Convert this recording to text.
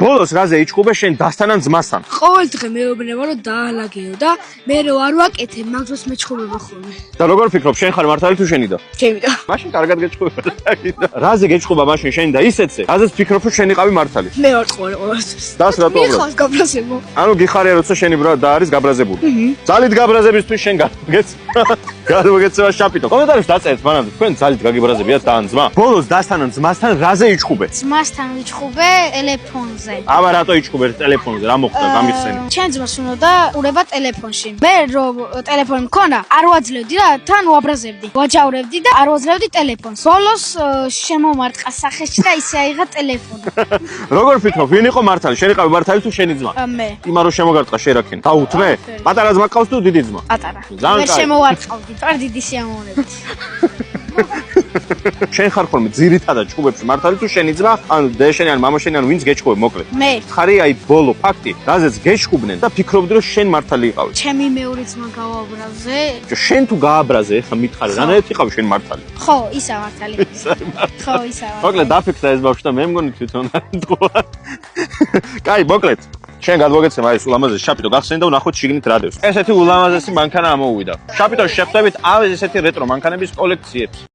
ბოლოს რაზე იჩხუბე შენ დასთან ან ძმასთან? ყოველ დღე მეუბნება რომ დაალაგეო და მე რო არ ვაკეთებ, მაგ დროს მეჩხუბება ხოლმე. და როგორ ფიქრობ, შენ ხარ მართალი თუ შენი და? ჩემი და. მაშინ კარგად გეჩხუბება. რაზე გეჩხუბა მაშინ შენი და ისეთზე? რაზეც ფიქრობ რომ შენ იყავი მართალი? მე ვარ ყვარე ყოველთვის. დას რატო უბრალოდ? მიხავს გაბრაზებო. ანუ გიხარია როცა შენი ბრა და არის გაბრაზებული. ძალით გაბრაზებისთვის შენ გადმოგეცევა შაპიტო. კომენტარებში დაწერეთ მანამდე თქვენ ძალით გაგიბრაზებიათ და ან ძმა. ბოლოს დასთან ან ძმასთან რაზე იჩხუბე? ძმასთან ვიჩხუბე ტელეფონზე. აბა რატო იჩხუბე ტელეფონზე? რა მოხდა გამიხსენი? ჩემ ძმას უნდა ყურება ტელეფონში. მე რომ ტელეფონი მქონა, არ ვაძლევდი რა, თან ვაბრაზებდი. ვაჯავრებდი და არ ვაძლევდი ტელეფონს. ბოლოს შემომარტყა სახეში და ისე აიღა ტელეფონი. როგორ ფიქრობ, ვინ იყო მართალი? შენ იყავი მართალი თუ შენი ძმა? მე. იმან რომ შემოგარტყა შერაქენ. დაუთმე? პატარა ძმა ყავს თუ დიდი ძმა? პატარა. ძალიან მე კაი. შემოვარტყავდი. არ დიდი სიამოვნებით. შენ ხარ ხოლმე ძირითადად ჭუბებში მართალი თუ შენი ძმა, ანუ დეშენი ან მამაშენი ან ვინც გეჭუბე მოკლედ. მე. ხარი აი ბოლო ფაქტი, რაზეც გეჭუბნენ და ფიქრობდი რომ შენ მართალი იყავი. ჩემი მეორე ძმა გავაბრაზე. შენ თუ გააბრაზე, ხა მითხარი, რანაირად იყავი შენ მართალი? ხო, ისა მართალი. ხო, ისა მართალი. მოკლედ დაფიქრდა ეს ბავშვი და მე მგონი თვითონ არ თქვა. კაი, მოკლედ შენ გადმოგეცემა ეს ულამაზესი შაპიტო გახსენი და ვნახოთ შიგნით რა დევს. ესეთი ულამაზესი მანქანა ამოუვიდა. შაპიტოში შეხვდებით ავე ესეთი რეტრო მანქანების კოლექციებს.